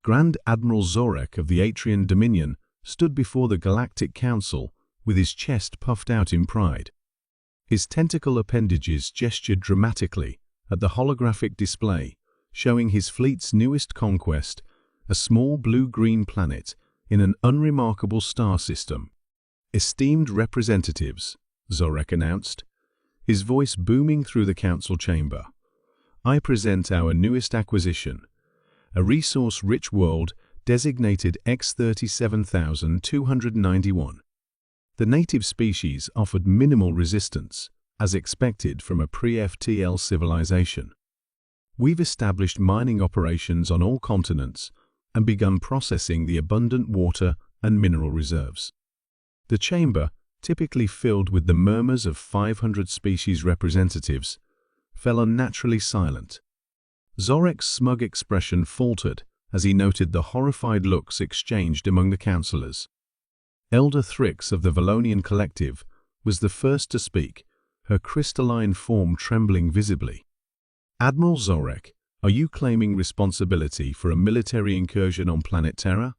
Grand Admiral Zorek of the Atrian Dominion stood before the Galactic Council with his chest puffed out in pride. His tentacle appendages gestured dramatically at the holographic display, showing his fleet's newest conquest, a small blue-green planet in an unremarkable star system. "Esteemed representatives," Zorek announced, his voice booming through the council chamber, "I present our newest acquisition, a resource-rich world designated X-37,291. The native species offered minimal resistance, as expected from a pre-FTL civilization. We've established mining operations on all continents and begun processing the abundant water and mineral reserves." The chamber, typically filled with the murmurs of 500 species representatives, fell unnaturally silent. Zorek's smug expression faltered as he noted the horrified looks exchanged among the councillors. Elder Thrix of the Valonian Collective was the first to speak, her crystalline form trembling visibly. "Admiral Zorek, are you claiming responsibility for a military incursion on planet Terra?"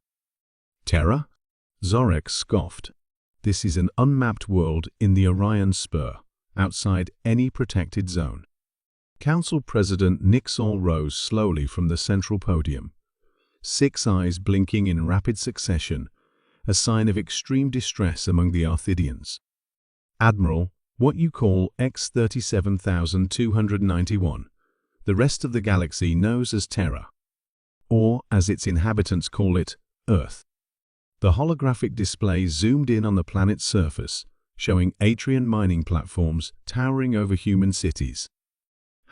"Terra?" Zorek scoffed. "This is an unmapped world in the Orion Spur, outside any protected zone." Council President Nixol rose slowly from the central podium, 6 eyes blinking in rapid succession, a sign of extreme distress among the Arthidians. "Admiral, what you call X-37,291, the rest of the galaxy knows as Terra, or, as its inhabitants call it, Earth." The holographic display zoomed in on the planet's surface, showing Atrian mining platforms towering over human cities.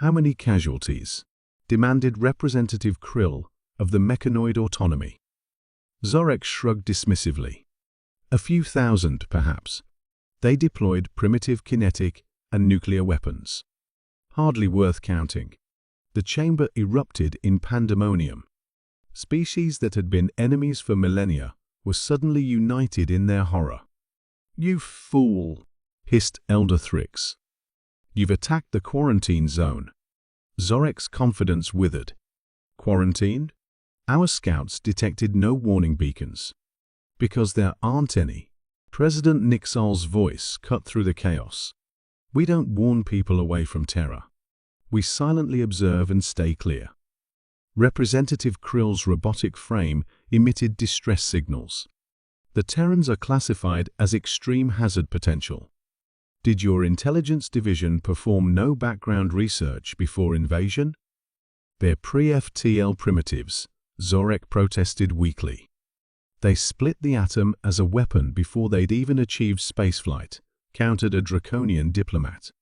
"How many casualties?" demanded Representative Krill of the Mechanoid Autonomy. Zorek shrugged dismissively. "A few thousand, perhaps. They deployed primitive kinetic and nuclear weapons. Hardly worth counting." The chamber erupted in pandemonium. Species that had been enemies for millennia were suddenly united in their horror. "You fool," hissed Elder Thrix. "You've attacked the quarantine zone." Zorek's confidence withered. "Quarantine? Our scouts detected no warning beacons." "Because there aren't any." President Nixol's voice cut through the chaos. "We don't warn people away from Terra. We silently observe and stay clear." Representative Krill's robotic frame emitted distress signals. "The Terrans are classified as extreme hazard potential. Did your intelligence division perform no background research before invasion?" "They're pre-FTL primitives," Zorek protested weakly. "They split the atom as a weapon before they'd even achieved spaceflight," countered a draconian diplomat.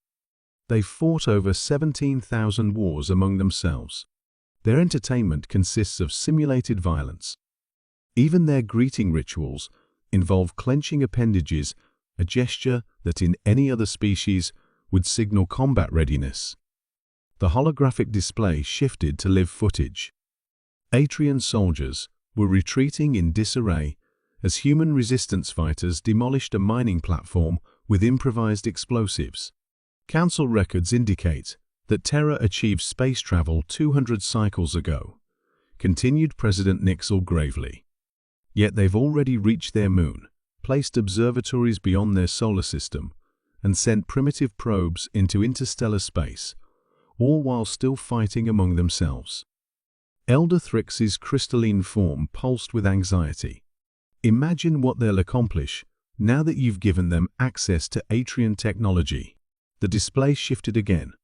"They fought over 17,000 wars among themselves. Their entertainment consists of simulated violence. Even their greeting rituals involve clenching appendages, a gesture that in any other species would signal combat readiness." The holographic display shifted to live footage. Atrian soldiers were retreating in disarray as human resistance fighters demolished a mining platform with improvised explosives. Council records indicate that Terra achieved space travel 200 cycles ago, continued President Nixol gravely. "Yet they've already reached their moon, placed observatories beyond their solar system, and sent primitive probes into interstellar space, all while still fighting among themselves." Elder Thrix's crystalline form pulsed with anxiety. "Imagine what they'll accomplish now that you've given them access to Atrian technology." The display shifted again.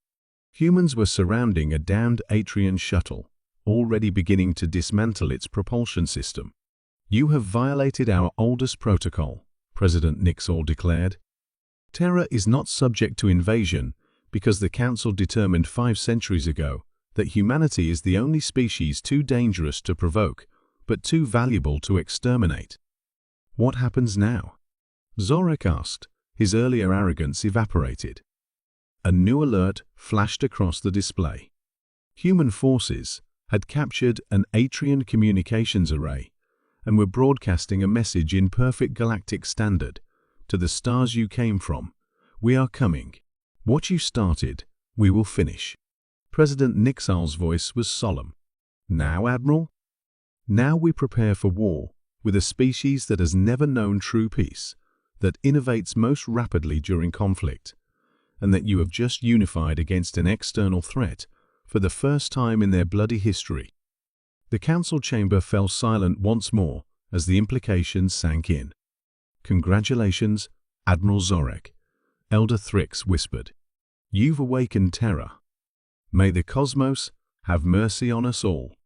Humans were surrounding a downed Atrian shuttle, already beginning to dismantle its propulsion system. "You have violated our oldest protocol," President Nixol declared. "Terra is not subject to invasion because the Council determined 5 centuries ago that humanity is the only species too dangerous to provoke, but too valuable to exterminate." "What happens now?" Zorek asked, his earlier arrogance evaporated. A new alert flashed across the display. Human forces had captured an Atrian communications array and were broadcasting a message in perfect galactic standard. "To the stars you came from, we are coming. What you started, we will finish." President Nixol's voice was solemn. "Now, Admiral?" Now we prepare for war with a species that has never known true peace, that innovates most rapidly during conflict, and that you have just unified against an external threat for the first time in their bloody history. The council chamber fell silent once more as the implications sank in. "Congratulations, Admiral Zorek," Elder Thrix whispered. "You've awakened Terra. May the cosmos have mercy on us all."